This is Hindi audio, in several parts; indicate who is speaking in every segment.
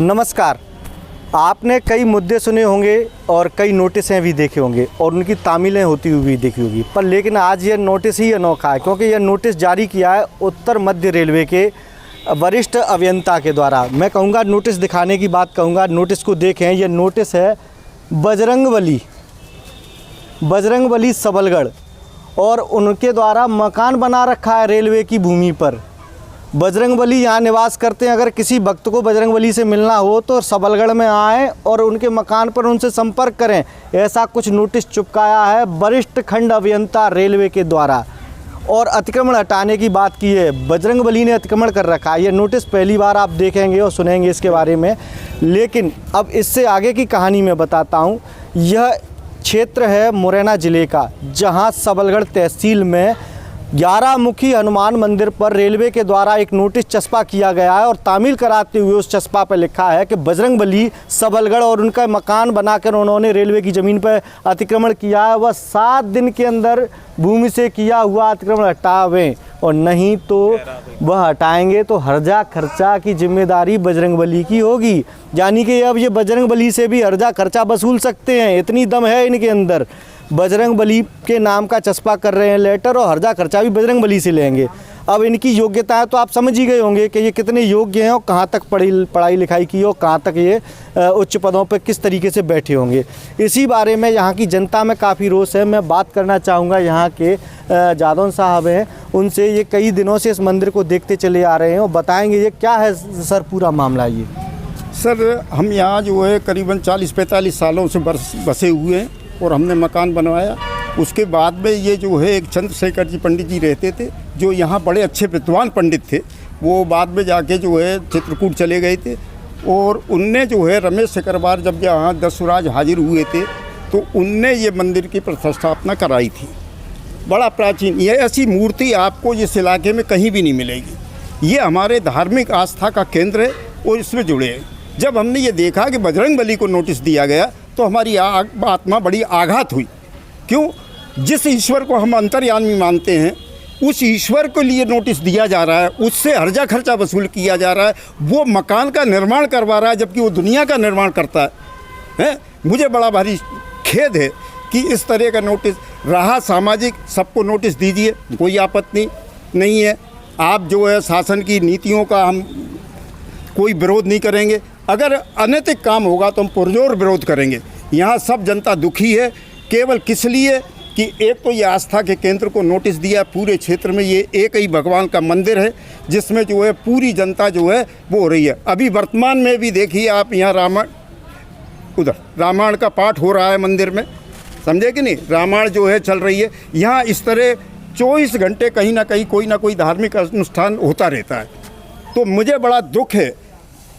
Speaker 1: नमस्कार। आपने कई मुद्दे सुने होंगे और कई नोटिसें भी देखे होंगे और उनकी तामीलें होती हुई भी देखी होगी, पर लेकिन आज यह नोटिस ही अनोखा है क्योंकि यह नोटिस जारी किया है उत्तर मध्य रेलवे के वरिष्ठ अभियंता के द्वारा। मैं कहूँगा नोटिस दिखाने की बात कहूँगा, नोटिस को देखें। यह नोटिस है बजरंगबली सबलगढ़ और उनके द्वारा मकान बना रखा है रेलवे की भूमि पर। बजरंगबली यहाँ निवास करते हैं। अगर किसी भक्त को बजरंगबली से मिलना हो तो सबलगढ़ में आएँ और उनके मकान पर उनसे संपर्क करें, ऐसा कुछ नोटिस चिपकाया है वरिष्ठ खंड अभियंता रेलवे के द्वारा। और अतिक्रमण हटाने की बात की है, बजरंगबली ने अतिक्रमण कर रखा है। ये नोटिस पहली बार आप देखेंगे और सुनेंगे इसके बारे में, लेकिन अब इससे आगे की कहानी मैं बताता हूँ। यह क्षेत्र है मुरैना ज़िले का, जहाँ सबलगढ़ तहसील में 11 मुखी हनुमान मंदिर पर रेलवे के द्वारा एक नोटिस चस्पा किया गया है और तामील कराते हुए उस चस्पा पर लिखा है कि बजरंगबली सबलगढ़ और उनका मकान बनाकर उन्होंने रेलवे की ज़मीन पर अतिक्रमण किया है। वह 7 दिन के अंदर भूमि से किया हुआ अतिक्रमण हटावें और नहीं तो वह हटाएंगे तो हर्जा खर्चा की जिम्मेदारी बजरंगबली की होगी। यानी कि अब ये बजरंगबली से भी हर्जा खर्चा वसूल सकते हैं, इतनी दम है इनके अंदर। बजरंगबली के नाम का चस्पा कर रहे हैं लेटर और हर्जा खर्चा भी बजरंगबली से लेंगे। अब इनकी योग्यता है तो आप समझ ही गए होंगे कि ये कितने योग्य हैं और कहाँ तक पढ़ाई लिखाई की और कहाँ तक ये उच्च पदों पर किस तरीके से बैठे होंगे। इसी बारे में यहाँ की जनता में काफ़ी रोष है। मैं बात करना चाहूँगा यहाँ के जादौन साहब हैं, उनसे। ये कई दिनों से इस मंदिर को देखते चले आ रहे हैं और बताएँगे ये क्या है सर पूरा मामला। ये
Speaker 2: सर, हम यहाँ जो है करीबन 40-45 सालों से बसे हुए हैं और हमने मकान बनवाया। उसके बाद में ये जो है एक चंद्रशेखर जी पंडित जी रहते थे, जो यहाँ बड़े अच्छे विद्वान पंडित थे। वो बाद में जाके जो है चित्रकूट चले गए थे और उनने जो है रमेश शेखरवार जब यहाँ दस्युराज हाजिर हुए थे तो उनने ये मंदिर की प्रतिष्ठापना कराई थी। बड़ा प्राचीन ये ऐसी मूर्ति आपको इस इलाके में कहीं भी नहीं मिलेगी। ये हमारे धार्मिक आस्था का केंद्र है और इसमें जुड़े हैं। जब हमने ये देखा कि बजरंगबली को नोटिस दिया गया तो हमारी आत्मा बड़ी आघात हुई। क्यों? जिस ईश्वर को हम अंतर्यामी मानते हैं उस ईश्वर के लिए नोटिस दिया जा रहा है, उससे हर्जा खर्चा वसूल किया जा रहा है। वो मकान का निर्माण करवा रहा है जबकि वो दुनिया का निर्माण करता है। मुझे बड़ा भारी खेद है कि इस तरह का नोटिस रहा। सामाजिक सबको नोटिस दीजिए, कोई आपत्ति नहीं है। आप जो है शासन की नीतियों का हम कोई विरोध नहीं करेंगे। अगर अनैतिक काम होगा तो हम पुरजोर विरोध करेंगे। यहाँ सब जनता दुखी है केवल किस लिए कि एक तो ये आस्था के केंद्र को नोटिस दिया। पूरे क्षेत्र में ये एक ही भगवान का मंदिर है जिसमें जो है पूरी जनता जो है वो हो रही है। अभी वर्तमान में भी देखिए आप, यहाँ रामायण का पाठ हो रहा है मंदिर में, समझे कि नहीं। रामायण जो है चल रही है। यहाँ इस तरह 24 घंटे कहीं ना कहीं कोई ना कोई धार्मिक अनुष्ठान होता रहता है। तो मुझे बड़ा दुख है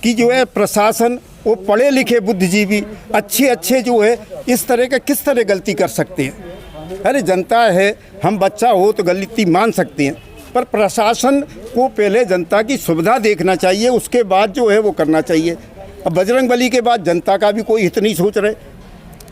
Speaker 2: कि जो है प्रशासन, वो पढ़े लिखे बुद्धिजीवी अच्छे जो है इस तरह का किस तरह गलती कर सकते हैं। अरे जनता है, हम बच्चा हो तो गलती मान सकते हैं, पर प्रशासन को पहले जनता की सुविधा देखना चाहिए, उसके बाद जो है वो करना चाहिए। अब बजरंगबली के बाद जनता का भी कोई हित नहीं सोच रहे।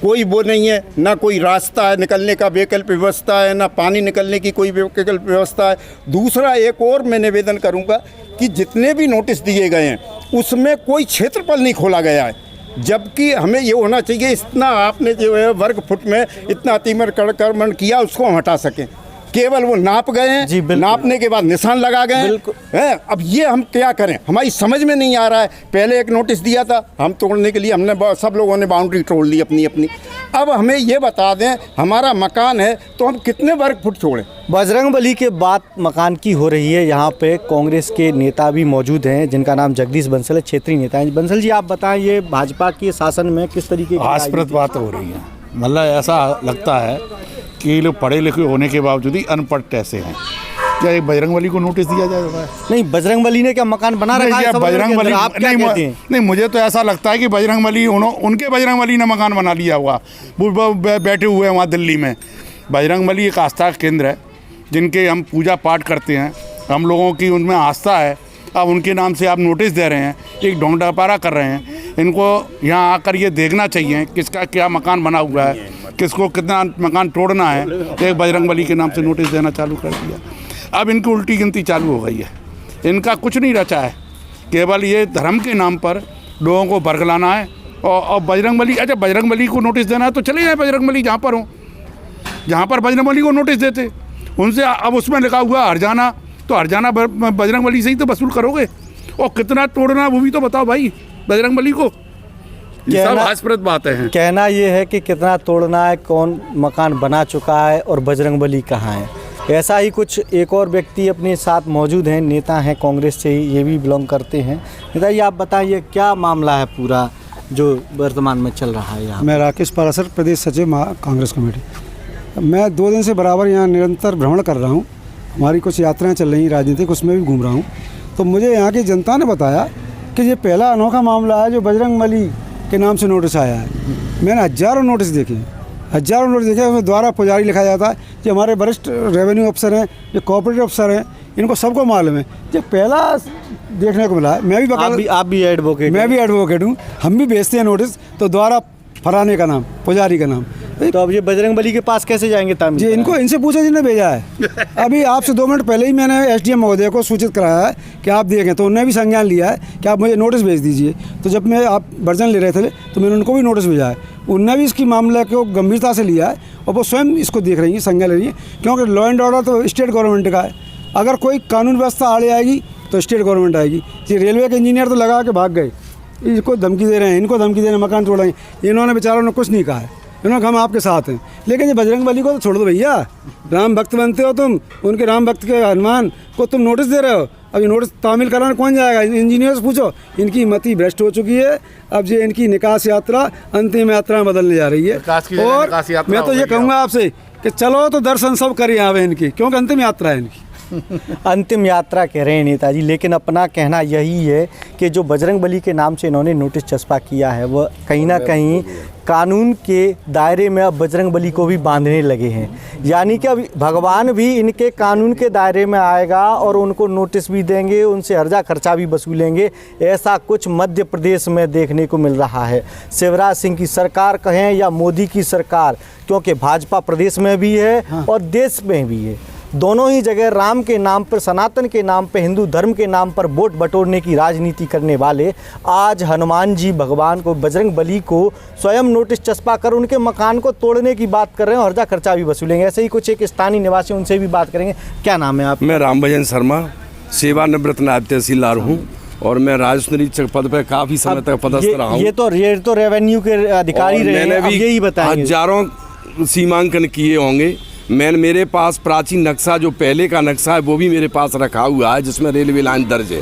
Speaker 2: कोई वो नहीं है, ना कोई रास्ता है निकलने का, वैकल्पिक व्यवस्था है, ना पानी निकलने की कोई वैकल्पिक व्यवस्था है। दूसरा एक और मैं निवेदन करूंगा कि जितने भी नोटिस दिए गए हैं उसमें कोई क्षेत्रफल नहीं खोला गया है, जबकि हमें ये होना चाहिए इतना आपने जो है वर्ग फुट में इतना अतिक्रमण किया उसको हम हटा सकें। केवल वो नाप गए हैं, नापने के बाद निशान लगा गए हैं। अब ये हम क्या करें, हमारी समझ में नहीं आ रहा है। पहले एक नोटिस दिया था, हम तोड़ने के लिए हमने सब लोगों ने बाउंड्री तोड़ ली अपनी। अब हमें ये बता दें, हमारा मकान है तो हम कितने वर्ग फुट छोड़ें।
Speaker 1: बजरंगबली के बाद मकान की हो रही है। यहाँ पे कांग्रेस के नेता भी मौजूद हैं जिनका नाम जगदीश बंसल है, क्षेत्रीय नेता हैं। बंसल जी, आप बताएं ये भाजपा के शासन में किस तरीके की
Speaker 3: हास्यास्पद बात हो रही है। मतलब ऐसा लगता है कि लोग पढ़े लिखे होने के बावजूद ही अनपढ़ कैसे हैं। क्या एक बजरंगबली को नोटिस दिया जाएगा?
Speaker 1: नहीं, बजरंगबली ने क्या मकान बना रखा है?
Speaker 3: बजरंगबली
Speaker 1: आप क्या कहते हैं?
Speaker 3: नहीं, मुझे तो ऐसा लगता है कि उनके बजरंगबली ने मकान बना लिया हुआ, वो बैठे हुए हैं वहाँ दिल्ली में। बजरंगबली एक आस्था का केंद्र है जिनके हम पूजा पाठ करते हैं, हम लोगों की उनमें आस्था है। अब उनके नाम से आप नोटिस दे रहे हैं, एक ढोंग-डपारा कर रहे हैं। इनको यहाँ आकर ये देखना चाहिए किसका क्या मकान बना हुआ है, किसको कितना मकान तोड़ना है। एक बजरंगबली के नाम से नोटिस देना चालू कर दिया। अब इनकी उल्टी गिनती चालू हो गई है। इनका कुछ नहीं रचा है, केवल ये धर्म के नाम पर लोगों को बरगलाना है। और बजरंगबली, अच्छा बजरंगबली को नोटिस देना है तो चले जाए बजरंगबली जहाँ पर हो, जहाँ पर बजरंगबली को नोटिस देते उनसे। अब उसमें लिखा हुआ हरजाना, तो हरजाना बजरंगबली से ही तो वसूल करोगे। और कितना तोड़ना वो भी तो बताओ भाई बजरंगबली को। ये सब हास्यास्पद बातें हैं।
Speaker 1: कहना ये है कि कितना तोड़ना है, कौन मकान बना चुका है और बजरंगबली कहाँ है। ऐसा ही कुछ एक और व्यक्ति अपने साथ मौजूद हैं, नेता हैं कांग्रेस से ही, ये भी बिलोंग करते हैं। नेता जी आप बताइए क्या मामला है पूरा जो वर्तमान में चल रहा है यहाँ?
Speaker 4: मैं राकेश पारासर, प्रदेश सचिव कांग्रेस कमेटी। मैं 2 दिन से बराबर यहाँ निरंतर भ्रमण कर रहा हूँ। हमारी कुछ यात्राएं चल रही राजनीतिक, उसमें भी घूम रहा हूँ। तो मुझे यहाँ की जनता ने बताया कि ये पहला अनोखा मामला है जो बजरंगबली के नाम से नोटिस आया है। मैंने हज़ारों नोटिस देखे, उसमें द्वारा पुजारी लिखा जाता है। जो हमारे वरिष्ठ रेवेन्यू अफसर हैं, जो कोऑपरेटिव अफसर हैं, इनको सबको मालूम है। ये पहला देखने को मिला है। मैं भी
Speaker 1: आप भी एडवोकेट?
Speaker 4: मैं भी एडवोकेट हूँ। हम भी भेजते हैं नोटिस, तो द्वारा फलाने का नाम, पुजारी का नाम।
Speaker 1: तो अब ये बजरंगबली के पास कैसे जाएंगे तामील?
Speaker 4: जी इनको इनसे पूछो जिन्हें भेजा है। अभी आपसे 2 मिनट पहले ही मैंने एसडीएम महोदय को सूचित कराया है कि आप देखें, तो उन्होंने भी संज्ञान लिया है कि आप मुझे नोटिस भेज दीजिए। तो जब मैं आप वर्जन ले रहे थे तो मैंने उनको भी नोटिस भेजा है। उन्होंने भी इसकी मामले को गंभीरता से लिया है और वो स्वयं इसको देख रही हैं, संज्ञान ले रही हैं। क्योंकि लॉ एंड ऑर्डर तो स्टेट गवर्नमेंट का है। अगर कोई कानून व्यवस्था आड़े आएगी तो स्टेट गवर्नमेंट आएगी। ये रेलवे के इंजीनियर तो लगा के भाग गए, इसको धमकी दे रहे हैं, इनको धमकी दे रहे हैं, मकान तोड़ेंगे। इन्होंने बेचारों ने कुछ नहीं कहा है, इन्होंने हम आपके साथ हैं। लेकिन ये बजरंगबली को तो छोड़ दो भैया, राम भक्त बनते हो तुम, उनके राम भक्त के हनुमान को तुम नोटिस दे रहे हो। अब ये नोटिस तामील कराने कौन जाएगा? इंजीनियर से पूछो। इनकी मति भ्रष्ट हो चुकी है। अब ये इनकी निकास यात्रा अंतिम यात्रा में बदलने जा रही है। और मैं तो ये कहूँगा आपसे कि चलो तो दर्शन सब करिए आवे इनकी, क्योंकि अंतिम यात्रा है इनकी।
Speaker 1: अंतिम यात्रा कह रहे हैं नेताजी, लेकिन अपना कहना यही है कि जो बजरंगबली के नाम से इन्होंने नोटिस चस्पा किया है वह कहीं ना कहीं कानून के दायरे में अब बजरंगबली को भी बांधने लगे हैं। यानी कि अब भगवान भी इनके कानून के दायरे में आएगा और उनको नोटिस भी देंगे, उनसे हर्जा खर्चा भी वसूलेंगे। ऐसा कुछ मध्य प्रदेश में देखने को मिल रहा है। शिवराज सिंह की सरकार कहें या मोदी की सरकार, क्योंकि भाजपा प्रदेश में भी है और देश में भी है, दोनों ही जगह राम के नाम पर, सनातन के नाम पर, हिंदू धर्म के नाम पर वोट बटोरने की राजनीति करने वाले आज हनुमान जी भगवान को, बजरंगबली को स्वयं नोटिस चस्पा कर उनके मकान को तोड़ने की बात कर रहे हैं और हर्जा खर्चा भी वसूलेंगे। ऐसे ही कुछ एक स्थानीय निवासी, उनसे भी बात करेंगे। क्या नाम है आप?
Speaker 5: मैं रामभजन शर्मा, सेवानिवृत्त नायब तहसीलदार हूँ और मैं राजस्व निरीक्षक पद पर काफ़ी समय तक पदस्थ रहा हूँ।
Speaker 1: ये तो रेवेन्यू के अधिकारी रहे हैं।
Speaker 5: मैंने भी
Speaker 1: यही बताएंगे,
Speaker 5: हजारों सीमांकन किए होंगे। मेरे पास प्राचीन नक्शा, जो पहले का नक्शा है, वो भी मेरे पास रखा हुआ है, जिसमें रेलवे लाइन दर्ज है।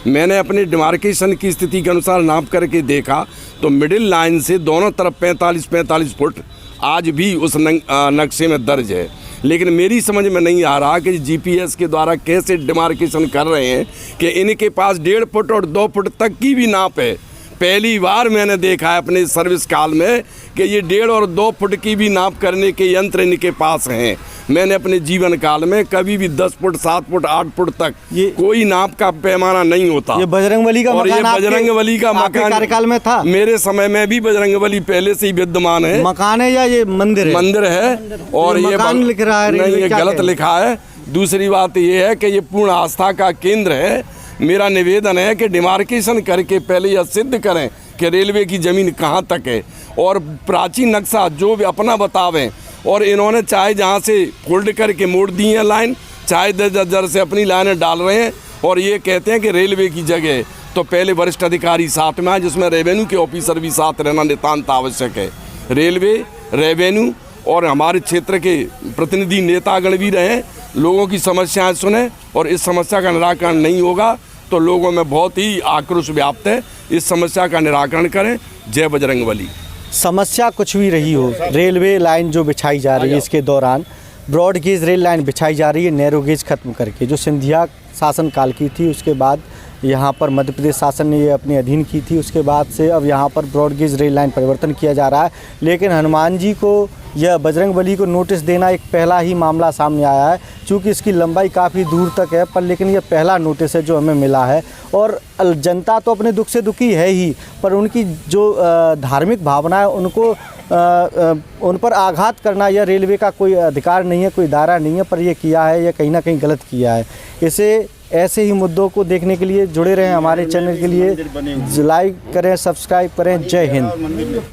Speaker 5: मैंने अपने डिमार्केशन की स्थिति के अनुसार नाप करके देखा तो मिडिल लाइन से दोनों तरफ 45 फुट आज भी उस नक्शे में दर्ज है। लेकिन मेरी समझ में नहीं आ रहा कि जीपीएस के द्वारा कैसे डिमार्केशन कर रहे हैं कि इनके पास 1.5 फुट और 2 फुट तक की भी नाप है। पहली बार मैंने देखा है अपने सर्विस काल में कि ये 1.5 और 2 फुट की भी नाप करने के यंत्र इनके पास हैं। मैंने अपने जीवन काल में कभी भी 10 फुट, 7 फुट, 8 फुट तक कोई नाप का पैमाना नहीं होता।
Speaker 1: ये बजरंगबली का
Speaker 5: और ये बजरंगबली का मकान
Speaker 1: कार्यकाल में था।
Speaker 5: मेरे समय में भी बजरंगबली पहले से ही विद्यमान है।
Speaker 1: मकान है या ये मंदिर है?
Speaker 5: मंदिर है। और ये
Speaker 1: मकान लिख रहा है,
Speaker 5: नहीं, ये गलत लिखा है। दूसरी बात ये है कि ये पूर्ण आस्था का केंद्र है। मेरा निवेदन है कि डिमार्केशन करके पहले यह सिद्ध करें कि रेलवे की ज़मीन कहाँ तक है और प्राचीन नक्शा जो भी अपना बतावें। और इन्होंने चाहे जहाँ से फोल्ड करके मोड़ दी है लाइन, चाहे दर से अपनी लाइनें डाल रहे हैं और ये कहते हैं कि रेलवे की जगह। तो पहले वरिष्ठ अधिकारी साथ में आए, जिसमें रेवेन्यू के ऑफिसर भी साथ रहना नितांत आवश्यक है। रेलवे, रेवेन्यू और हमारे क्षेत्र के प्रतिनिधि नेतागण भी रहें, लोगों की समस्याएं सुने और इस समस्या का निराकरण नहीं होगा तो लोगों में बहुत ही आक्रोश व्याप्त है। इस समस्या का निराकरण करें। जय बजरंगबली।
Speaker 1: समस्या कुछ भी रही हो, रेलवे लाइन जो बिछाई जा रही है, इसके दौरान ब्रॉड गेज रेल लाइन बिछाई जा रही है नैरो गेज खत्म करके, जो सिंधिया शासन काल की थी। उसके बाद यहाँ पर मध्य प्रदेश शासन ने ये अपने अधीन की थी। उसके बाद से अब यहाँ पर ब्रॉड गेज रेल लाइन परिवर्तन किया जा रहा है। लेकिन हनुमान जी को या बजरंगबली को नोटिस देना एक पहला ही मामला सामने आया है, चूँकि इसकी लंबाई काफ़ी दूर तक है, पर लेकिन ये पहला नोटिस है जो हमें मिला है। और जनता तो अपने दुख से दुखी है ही, पर उनकी जो धार्मिक भावना है उनको उन पर आघात करना यह रेलवे का कोई अधिकार नहीं है, कोई दायरा नहीं है, पर ये किया है, यह कहीं ना कहीं गलत किया है। इसे ऐसे ही मुद्दों को देखने के लिए जुड़े रहें हमारे चैनल के लिए, लाइक करें, सब्सक्राइब करें। जय हिंद।